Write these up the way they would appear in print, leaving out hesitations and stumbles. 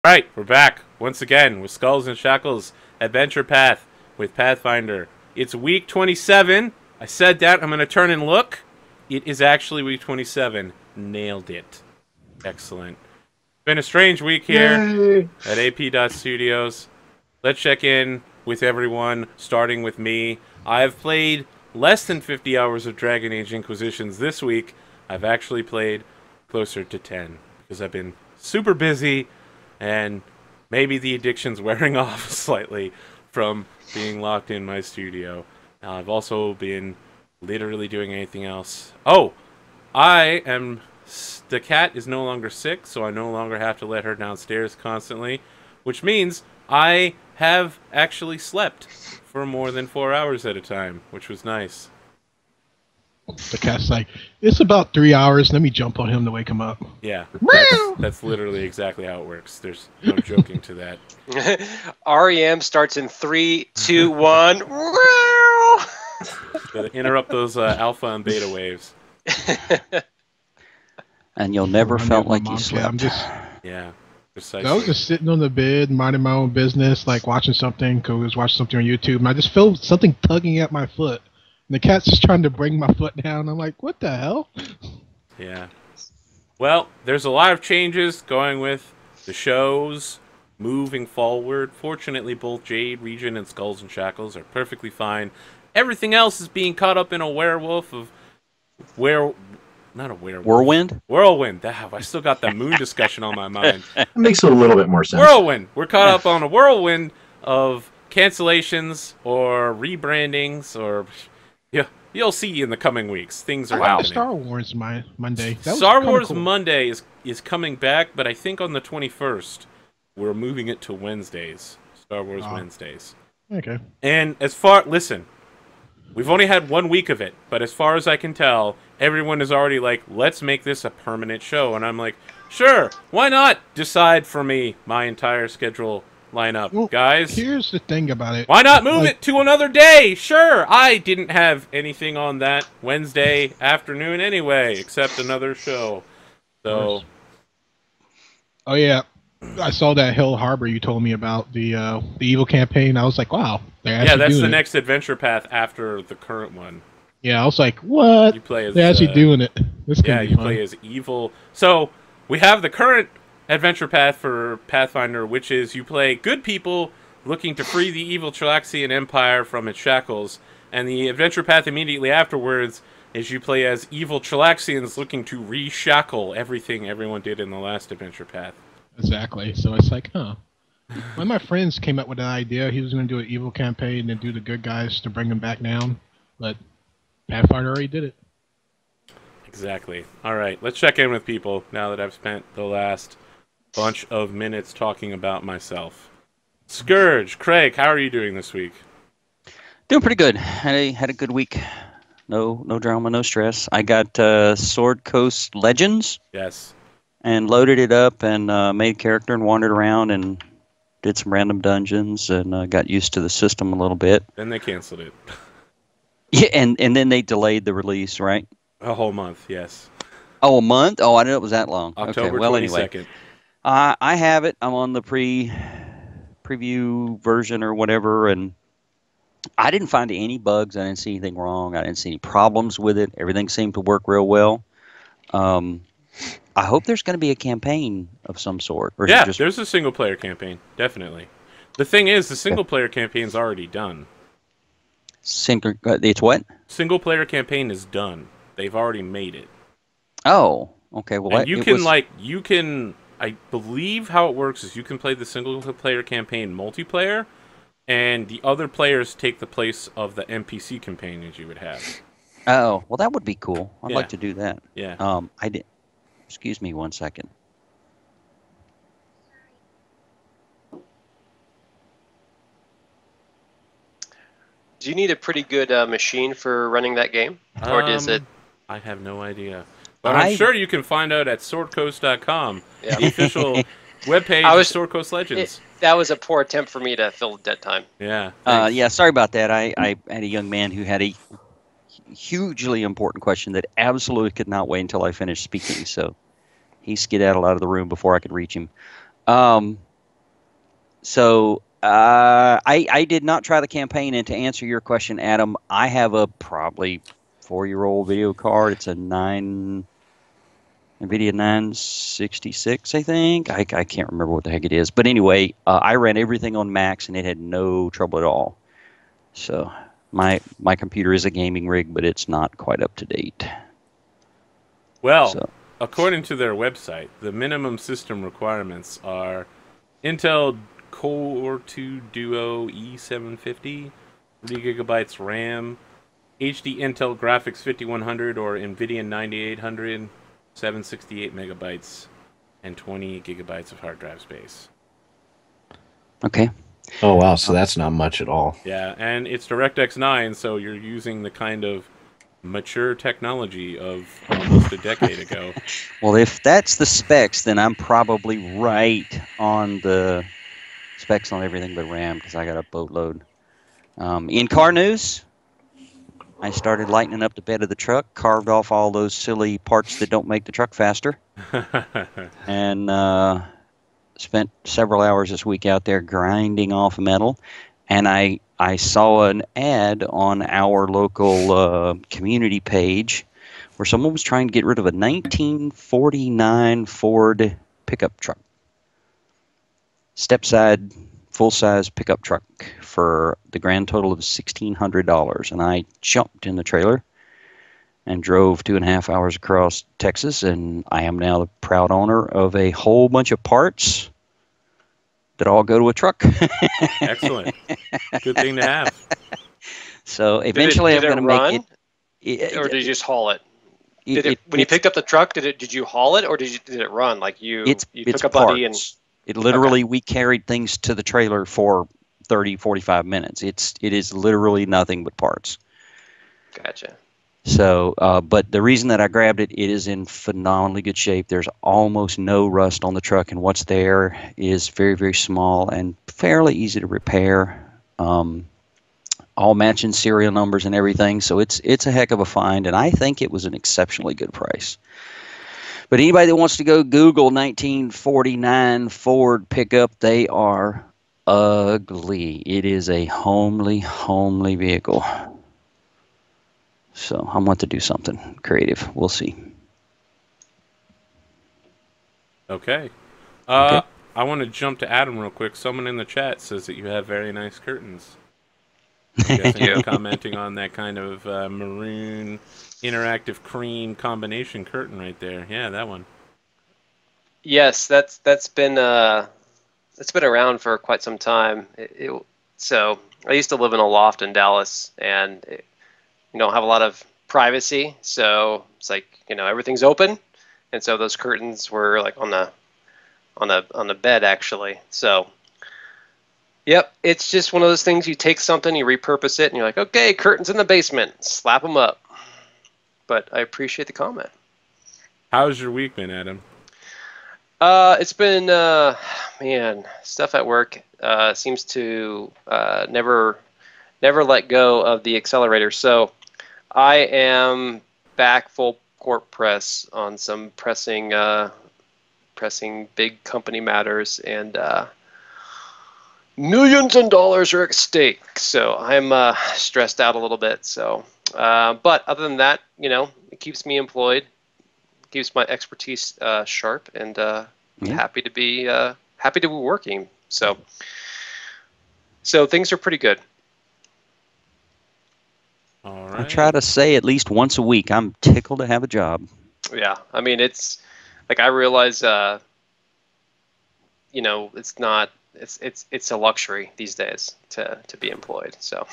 Right, we're back once again with Skulls and Shackles Adventure Path with Pathfinder. It's week 27. I said that. I'm going to turn and look. It is actually week 27. Nailed it. Excellent. Been a strange week here at AP.Studios. Let's check in with everyone, starting with me. I have played less than 50 hours of Dragon Age Inquisitions this week. I've actually played closer to 10 because I've been super busy. And maybe the addiction's wearing off slightly from being locked in my studio. I've also been literally doing anything else. Oh, the cat is no longer sick, so I no longer have to let her downstairs constantly, which means I have actually slept for more than 4 hours at a time, which was nice. The cat's like, it's about 3 hours. Let me jump on him to wake him up. Yeah, that's literally exactly how it works. There's no joking to that. REM starts in 3, 2, 1. Gotta interrupt those alpha and beta waves. And you'll never felt like you slept. Yeah, precisely. I was just sitting on the bed, minding my own business, like watching something, because I was watching something on YouTube, and I just felt something tugging at my foot. And the cat's just trying to bring my foot down. I'm like, what the hell? Yeah. Well, there's a lot of changes going with the shows moving forward. Fortunately, both Jade Region and Skulls and Shackles are perfectly fine. Everything else is being caught up in a werewolf of... Not a werewolf. Whirlwind? Whirlwind. I still got that moon discussion on my mind. It makes a little bit more sense. Whirlwind. We're caught up on a whirlwind of cancellations or rebrandings or... Yeah, you'll see in the coming weeks. Things are happening. Star Wars Monday. Star Wars cool. Monday is coming back, but I think on the 21st, we're moving it to Wednesdays. Star Wars Wednesdays. Okay. And listen, we've only had 1 week of it, but as far as I can tell, everyone is already like, let's make this a permanent show. And I'm like, sure, why not decide for me my entire schedule lineup, well, guys? Here's the thing about it. Why not move it to another day? Sure, I didn't have anything on that Wednesday afternoon anyway, except another show. So, oh yeah, I saw that Hill Harbor you told me about the evil campaign. I was like, wow, that's the next adventure path after the current one. Yeah, I was like, what? You play as they're actually doing it. This yeah, you play as evil. So we have the current adventure path for Pathfinder, which is you play good people looking to free the evil Chalaxian Empire from its shackles, and the adventure path immediately afterwards is you play as evil Chalaxians looking to reshackle everything everyone did in the last adventure path. Exactly. So it's like, huh. One of my friends came up with an idea. He was going to do an evil campaign and do the good guys to bring them back down, but Pathfinder already did it. Exactly. All right, let's check in with people now that I've spent the last bunch of minutes talking about myself. Scourge, Craig, how are you doing this week? Doing pretty good. Had a good week. No drama, no stress. I got Sword Coast Legends. Yes. And loaded it up and made a character and wandered around and did some random dungeons and got used to the system a little bit. Then they canceled it. Yeah, and then they delayed the release, right? A whole month, yes. Oh, a month? Oh, I didn't know it was that long. October okay, well, 22nd. Anyway. I have it. I'm on the preview version or whatever, and I didn't find any bugs. I didn't see anything wrong. I didn't see any problems with it. Everything seemed to work real well. I hope there's going to be a campaign of some sort. Or yeah, there's a single-player campaign, definitely. The thing is, the single-player campaign's already done. It's what? Single-player campaign is done. They've already made it. Oh, okay. Well, and you can, I believe how it works is you can play the single-player campaign multiplayer, and the other players take the place of the NPC companions you would have. Oh, well, that would be cool. I'd like to do that. Yeah. I did. Excuse me 1 second. Do you need a pretty good machine for running that game? Or is it... I have no idea. But I'm sure you can find out at swordcoast.com, the official webpage of Sword Coast Legends. That was a poor attempt for me to fill dead time. Yeah. Yeah, sorry about that. I had a young man who had a hugely important question that absolutely could not wait until I finished speaking, so he skedaddled out of the room before I could reach him. So I did not try the campaign, and to answer your question, Adam, I have a probably 4-year-old video card. It's a NVIDIA 966, I think. I can't remember what the heck it is. But anyway, I ran everything on Max, and it had no trouble at all. So my computer is a gaming rig, but it's not quite up to date. Well, according to their website, the minimum system requirements are Intel Core 2 Duo E750, 3 gigabytes RAM, HD Intel Graphics 5100 or NVIDIA 9800, 768 megabytes, and 20 gigabytes of hard drive space. Okay. Oh, wow. So that's not much at all. Yeah, and it's DirectX 9, so you're using the kind of mature technology of almost a decade ago. Well, if that's the specs, then I'm probably right on the specs on everything but RAM, because I got a boatload. In car news, I started lightening up the bed of the truck, carved off all those silly parts that don't make the truck faster, and spent several hours this week out there grinding off metal. And I saw an ad on our local community page where someone was trying to get rid of a 1949 Ford pickup truck. Step-side, full-size pickup truck for the grand total of $1,600. And I jumped in the trailer and drove 2.5 hours across Texas, and I am now the proud owner of a whole bunch of parts that all go to a truck. Excellent. Good thing to have. So eventually I'm going to make it. Or did you just haul it? When you picked up the truck, did you haul it, or did it run? Like you took a buddy and... It literally, we carried things to the trailer for 30, 45 minutes. It is literally nothing but parts. Gotcha. So, but the reason that I grabbed it, it is in phenomenally good shape. There's almost no rust on the truck, and what's there is very, very small and fairly easy to repair. All matching serial numbers and everything. So it's a heck of a find, and I think it was an exceptionally good price. But anybody that wants to go Google 1949 Ford pickup, they are ugly. It is a homely vehicle. So I want to do something creative. We'll see. Okay. I want to jump to Adam real quick. Someone in the chat says that you have very nice curtains. I'm guessing you're commenting on that kind of maroon interactive cream combination curtain right there. Yeah, that one. Yes, that's been around for quite some time. So I used to live in a loft in Dallas, and you don't have a lot of privacy, so it's like, everything's open, and so those curtains were like on the bed actually. So yep, it's just one of those things. You take something, you repurpose it, and you're like, okay, curtains in the basement, slap them up. But I appreciate the comment. How's your week been, Adam? It's been stuff at work seems to never let go of the accelerator. So I am back full court press on some pressing big company matters, and millions of dollars are at stake. So I'm stressed out a little bit. So, but other than that, it keeps me employed, keeps my expertise sharp, and happy to be working. So things are pretty good. All right. I try to say at least once a week, I'm tickled to have a job. Yeah, I mean, it's like I realize, it's not. It's a luxury these days to be employed. So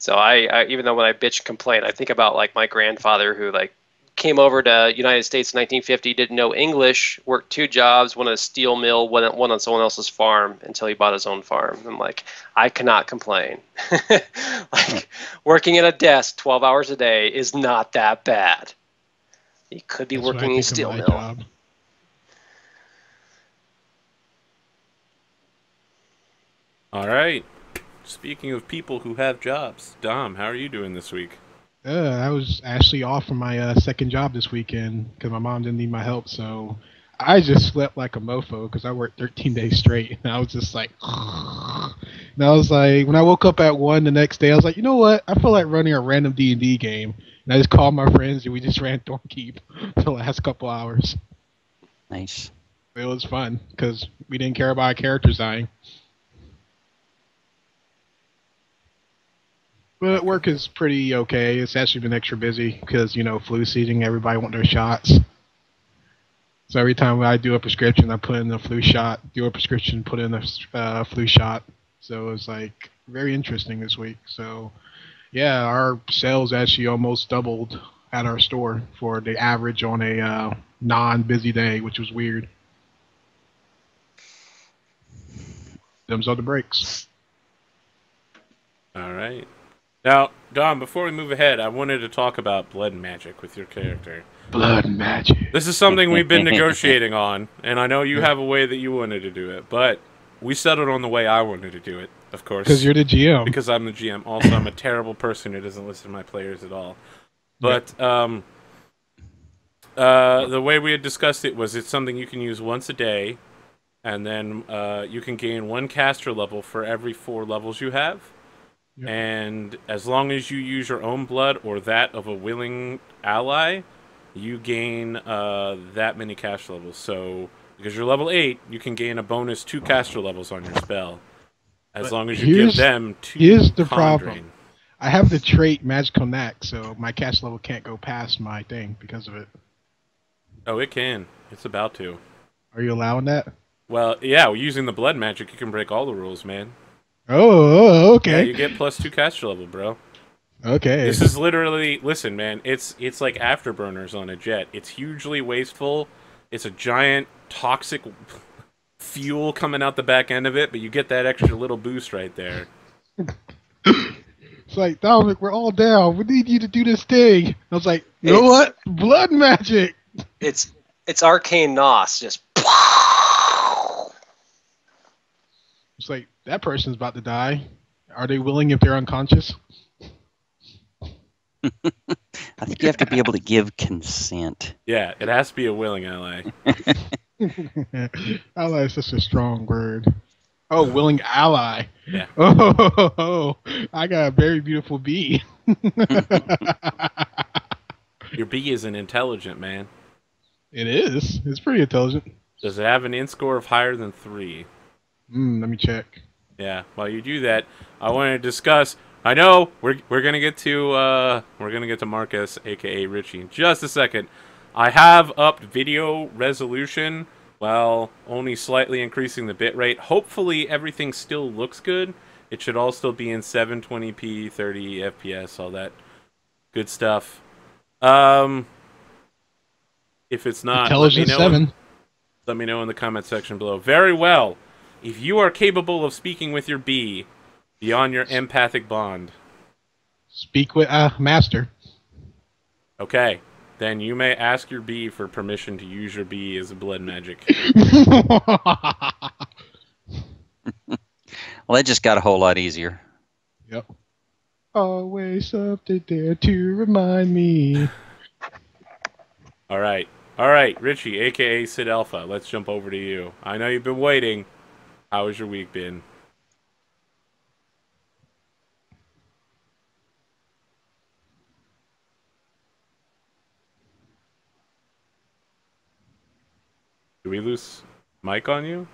I even though when I bitch and complain, I think about like my grandfather who like came over to United States in 1950, didn't know English, worked 2 jobs, one at a steel mill, one on someone else's farm until he bought his own farm. I'm like, I cannot complain. Like working at a desk 12 hours a day is not that bad. He could be working in a steel mill. Job. All right. Speaking of people who have jobs, Dom, how are you doing this week? I was actually off from my second job this weekend because my mom didn't need my help. So I just slept like a mofo because I worked 13 days straight, and I was just like, and I was like, when I woke up at 1 the next day, I was like, you know what? I feel like running a random D&D game, and I just called my friends and we just ran Thornkeep for the last couple hours. Nice. It was fun because we didn't care about our characters dying. But work is pretty okay. It's actually been extra busy because, flu season, everybody want their shots. So every time I do a prescription, I put in a flu shot. Do a prescription, put in a flu shot. So it was like very interesting this week. So yeah, our sales actually almost doubled at our store for the average on a non-busy day, which was weird. Them's are the breaks. All right. Now, Dom, before we move ahead, I wanted to talk about blood magic with your character. Blood magic. This is something we've been negotiating on, and I know you have a way that you wanted to do it, but we settled on the way I wanted to do it, of course. Because you're the GM. Because I'm the GM. Also, I'm a terrible person who doesn't listen to my players at all. But the way we had discussed it was it's something you can use once a day, and then you can gain 1 caster level for every 4 levels you have. Yep. And as long as you use your own blood or that of a willing ally, you gain that many caster levels. So, because you're level 8, you can gain a bonus 2 caster levels on your spell. As long as you give them 2 Here's the problem. Drain. I have the trait Magical Knack, so my caster level can't go past my thing because of it. Oh, it can. It's about to. Are you allowing that? Well, yeah, using the blood magic, you can break all the rules, man. Oh, okay. Yeah, you get plus 2 caster level, bro. Okay. This is literally, listen, man, it's like afterburners on a jet. It's hugely wasteful. It's a giant toxic fuel coming out the back end of it, but you get that extra little boost right there. It's like, Dominic, we're all down. We need you to do this thing. I was like, you know what? Blood magic. It's arcane nos, just. It's like, that person's about to die. Are they willing if they're unconscious? I think you have to be able to give consent. Yeah, it has to be a willing ally. Ally is such a strong word. Oh, willing ally. Yeah. Oh, I got a very beautiful bee. Your bee is an intelligent man. It is. It's pretty intelligent. Does it have an int score of higher than 3? Let me check. Yeah. While you do that, I want to discuss. I know we're gonna get to Marcus, aka Richie, in just a second. I have upped video resolution while only slightly increasing the bitrate. Hopefully everything still looks good. It should all still be in 720p, 30 FPS, all that good stuff. If it's not, let me know in the comment section below. Very well. If you are capable of speaking with your bee beyond your empathic bond, speak with master. Okay, then you may ask your bee for permission to use your bee as a blood magic. Well, that just got a whole lot easier. Yep. Always something there to remind me. All right, Richie, aka Sid Alpha. Let's jump over to you. I know you've been waiting. How has your week been? Did we lose Mike on you?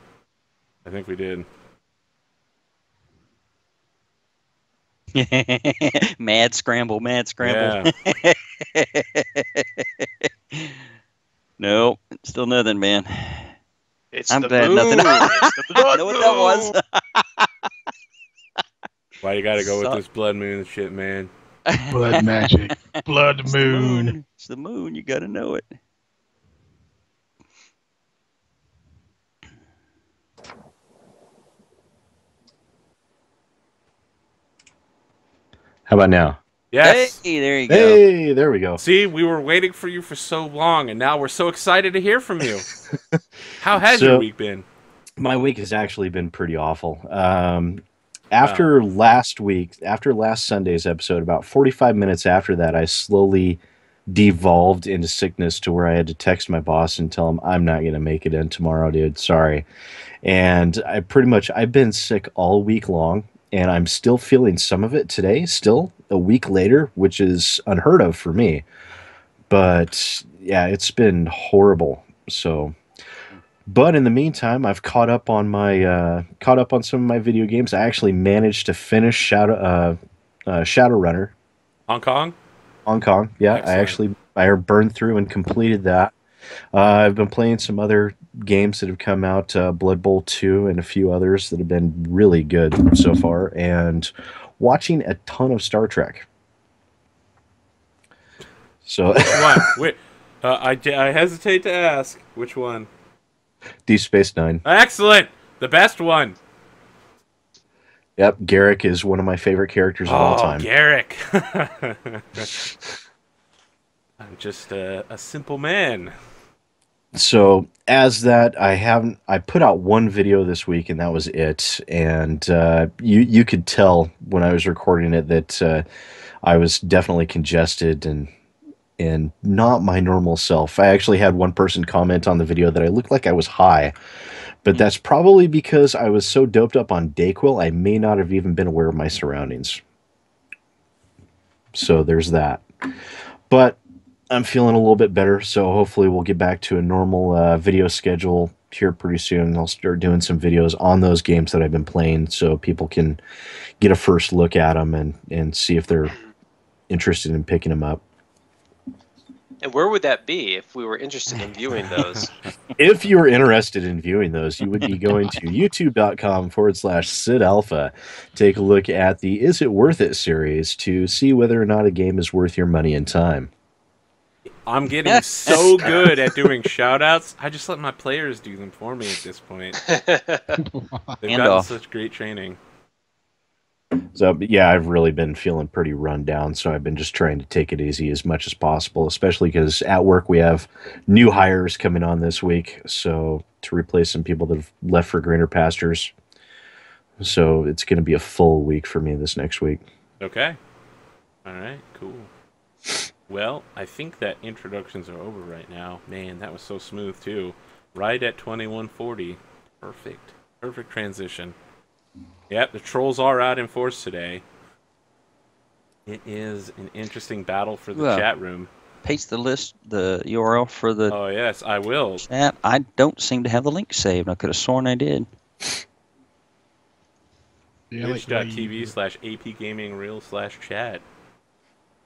I think we did. Mad scramble. Yeah. Nope, still nothing, man. I'm glad nothing. I know what that was. Why you gotta go with this blood moon shit, man? Blood magic. Blood moon. It's the moon. You gotta know it. How about now? Yes. Hey, there you go. Hey, there we go. See, we were waiting for you for so long, and now we're so excited to hear from you. How has your week been? My week has actually been pretty awful. After last Sunday's episode, about 45 minutes after that, I slowly devolved into sickness to where I had to text my boss and tell him I'm not going to make it in tomorrow, dude. Sorry. And I've been sick all week long, and I'm still feeling some of it today, still a week later, which is unheard of for me. But yeah, it's been horrible. So, but in the meantime, I've caught up on some of my video games. I actually managed to finish Shadowrunner. Hong Kong? Hong Kong, yeah. Excellent. I burned through and completed that. I've been playing some other games that have come out, Blood Bowl 2 and a few others that have been really good so far, and watching a ton of Star Trek. So, Which one? Wait, I hesitate to ask. Which one? Deep Space Nine. Excellent! The best one! Yep, Garrick is one of my favorite characters of all time. Garrick! I'm just a simple man. So as that, I put out one video this week, and that was it. And you could tell when I was recording it that I was definitely congested and not my normal self. I actually had one person comment on the video that I looked like I was high, but that's probably because I was so doped up on Dayquil, I may not have even been aware of my surroundings. So there's that. But I'm feeling a little bit better, so hopefully we'll get back to a normal video schedule here pretty soon. I'll start doing some videos on those games that I've been playing so people can get a first look at them and see if they're interested in picking them up. And where would that be if we were interested in viewing those? If you were interested in viewing those, you would be going to youtube.com/SidAlpha. Take a look at the Is It Worth It series to see whether or not a game is worth your money and time. I'm getting so good at doing shout-outs. I just let my players do them for me at this point. They've gotten such great training. So, yeah, I've really been feeling pretty run down, so I've been just trying to take it easy as much as possible, especially because at work we have new hires coming on this week, so to replace some people that have left for greener pastures. So it's going to be a full week for me this next week. Okay. All right, cool. Well, I think that introductions are over right now. Man, that was so smooth, too. Right at 2140. Perfect. Perfect transition. Yep, the trolls are out in force today. It is an interesting battle for the chat room. Paste the URL for the... Oh, yes, I will. Chat. I don't seem to have the link saved. I could have sworn I did. Twitch.tv/APGamingREAL/chat.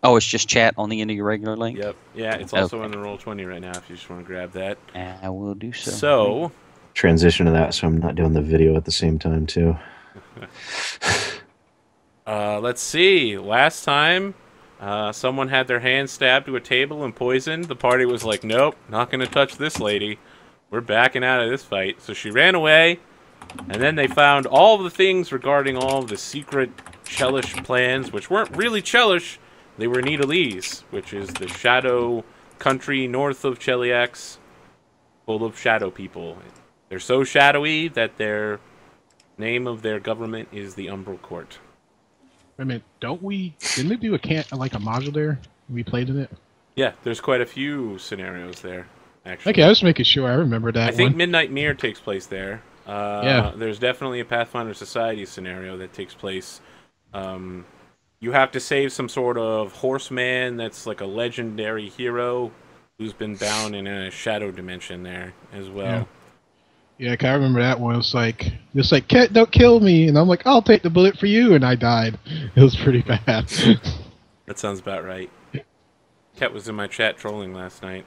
Oh, it's just chat on the end of your regular link? Yep. Yeah, it's also in the Roll20 right now if you just want to grab that. I will do so. So... Transition to that so I'm not doing the video at the same time, too. Let's see. Last time, someone had their hand stabbed to a table and poisoned. The party was like, nope, not going to touch this lady. We're backing out of this fight. So she ran away, and then they found all the things regarding all of the secret Chelish plans, which weren't really Chelish. They were Needlese, which is the shadow country north of Cheliax, full of shadow people. They're so shadowy that their name of their government is the Umbral Court. Wait a minute, didn't they do a module there? We played in it? Yeah, there's quite a few scenarios there, actually. Okay, I was making sure I remember that I think Midnight Mirror takes place there. Yeah. There's definitely a Pathfinder Society scenario that takes place. You have to save some sort of horseman that's like a legendary hero who's been bound in a shadow dimension there as well. Yeah, I remember that one. It's like, Ket, don't kill me. And I'm like, I'll take the bullet for you. And I died. It was pretty bad. That sounds about right. Ket was in my chat trolling last night.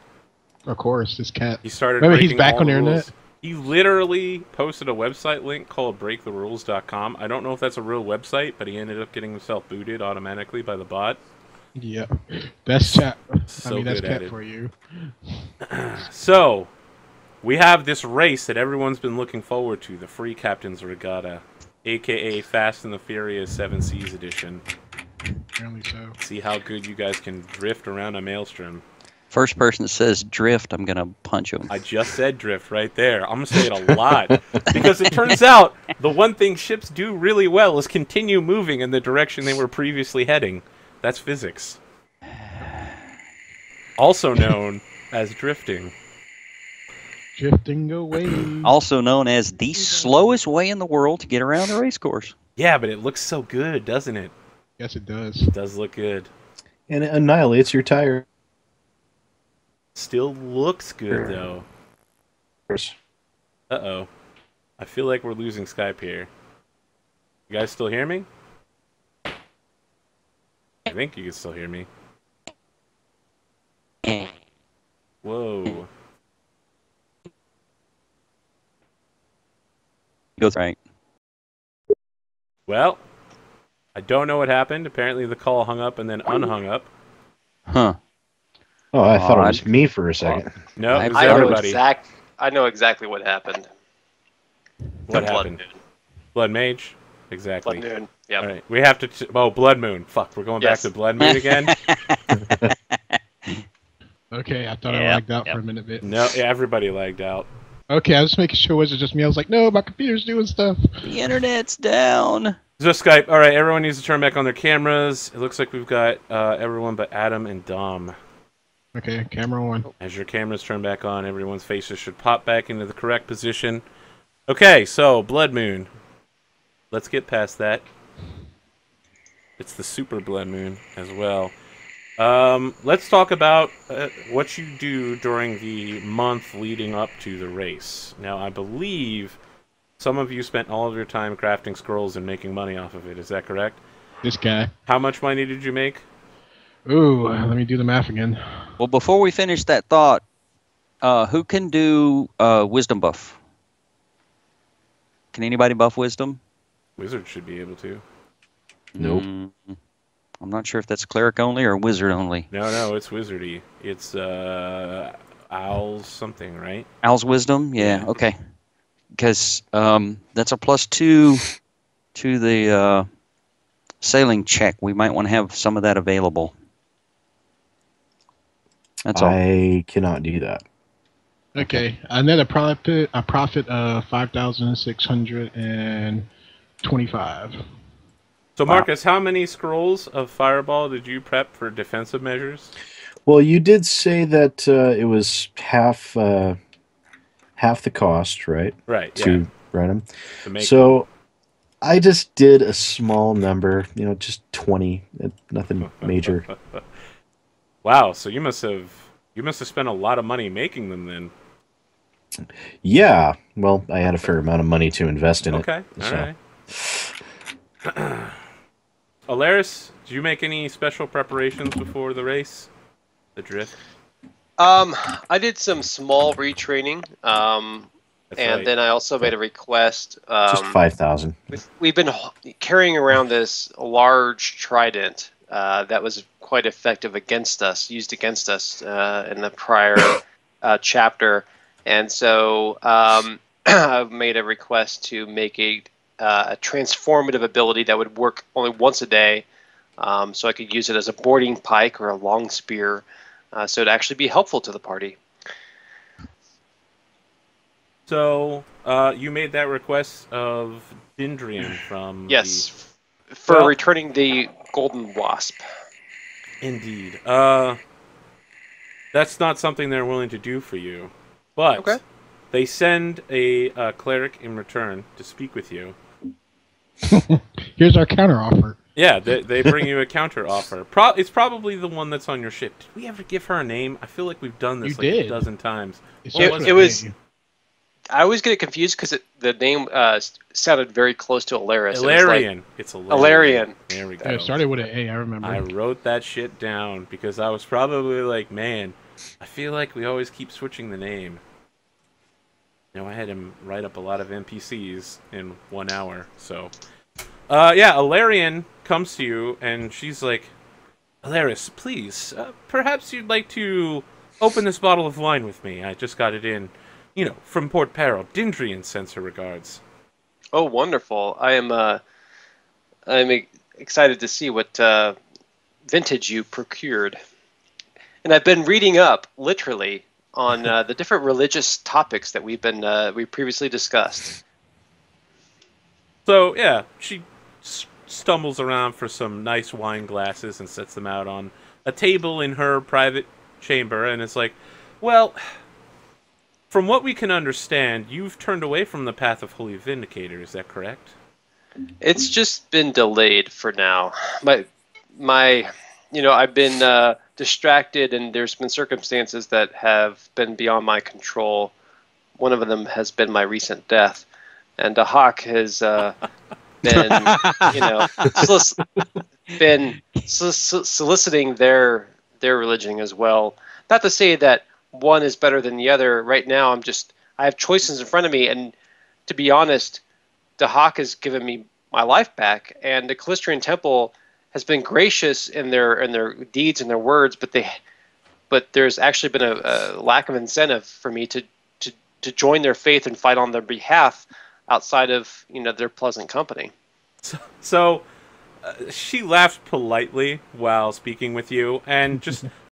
Of course, this Ket. He started Remember, he's breaking back all on the the internet? rules. He literally posted a website link called breaktherules.com. I don't know if that's a real website, but he ended up getting himself booted automatically by the bot. Yeah. Best chat. So that's good at Ket it. for you. So... we have this race that everyone's been looking forward to, the Free Captain's Regatta, a.k.a. Fast and the Furious 7 Seas Edition. Apparently so. See how good you guys can drift around a maelstrom. First person that says drift, I'm going to punch him. I just said drift right there. I'm going to say it a lot. Because it turns out the one thing ships do really well is continue moving in the direction they were previously heading. That's physics. Also known as drifting. Drifting away. Also known as the slowest way in the world to get around a race course. Yeah, but it looks so good, doesn't it? Yes, it does. It does look good. And it annihilates your tire. Still looks good, though. Uh-oh. I feel like we're losing Skype here. You guys still hear me? I think you can still hear me. Whoa. Goes right. Well, I don't know what happened. Apparently the call hung up and then unhung up. Huh. Oh, I thought it Odd. was me for a second. No, it was I know everybody. I know exactly what happened. What The happened? Blood Moon. Blood Mage? Exactly. Blood Moon. Yep. All right, we have to... oh, Blood Moon. Fuck, we're going back Yes. to Blood Moon again? Okay, I thought I Yep, lagged out yep. for a minute bit. No, yeah, everybody lagged out. Okay, I was making sure it wasn't just me. I was like, no, my computer's doing stuff. The internet's down. Just Skype. All right, everyone needs to turn back on their cameras. It looks like we've got everyone but Adam and Dom. Okay, camera on. As your cameras turn back on, everyone's faces should pop back into the correct position. Okay, so Blood Moon. Let's get past that. It's the Super Blood Moon as well. Let's talk about what you do during the month leading up to the race. Now, I believe some of you spent all of your time crafting scrolls and making money off of it. Is that correct? This guy. How much money did you make? Ooh, let me do the math again. Well, before we finish that thought, who can do wisdom buff? Can anybody buff wisdom? Wizard should be able to. Nope. I'm not sure if that's cleric only or wizard only. No, it's wizardy. It's owls something, right? Owl's wisdom? Yeah, okay. Because that's a +2 to the sailing check. We might want to have some of that available. That's all. I cannot do that. Okay, I net a profit of 5,625. So, Marcus, how many scrolls of Fireball did you prep for defensive measures? Well, you did say that it was half the cost, right? Right, To run them. To make So I just did a small number, just 20. Nothing major. Wow, so you must have spent a lot of money making them then. Yeah. Well, I had a fair amount of money to invest in Okay, it. all so. right. Alaris, did you make any special preparations before the race? The drift? I did some small retraining, and right. then I also made a request. Just 5,000. We've been carrying around this large trident that was quite effective used against us in the prior chapter, and so I've made a request to make a transformative ability that would work only once a day, so I could use it as a boarding pike or a long spear, so it'd actually be helpful to the party. So, you made that request of Dindrian from... Yes, for returning the golden wasp. Indeed. That's not something they're willing to do for you. But they send a cleric in return to speak with you. Here's our counter offer. Yeah, they bring you a counter offer. It's probably the one that's on your ship. Did we ever give her a name? I feel like we've done this a dozen times. It was... I always get it confused because the name sounded very close to Alaris. Alarion. It's Alarion. There we go. It started with an A, I remember. I wrote that shit down because I was probably like, man, I feel like we always keep switching the name. I had him write up a lot of NPCs in 1 hour, so... Alarion comes to you, and she's like, Alaris, please, perhaps you'd like to open this bottle of wine with me. I just got it in, from Port Peril. Dindrian sends her regards. Oh, wonderful. I'm excited to see what vintage you procured. And I've been reading up, literally, on the different religious topics that we previously discussed. So, yeah, she stumbles around for some nice wine glasses and sets them out on a table in her private chamber, and it's like, well, from what we can understand, you've turned away from the path of Holy Vindicator. Is that correct? It's just been delayed for now. I've been distracted, and there's been circumstances that have been beyond my control. One of them has been my recent death, and Hawk has been, soliciting their religion as well. Not to say that one is better than the other. Right now, I have choices in front of me, and to be honest, Dahak has given me my life back, and the Callistrian Temple has been gracious in their deeds and their words, but there's actually been a lack of incentive for me to join their faith and fight on their behalf outside of their pleasant company. So she laughed politely while speaking with you, and just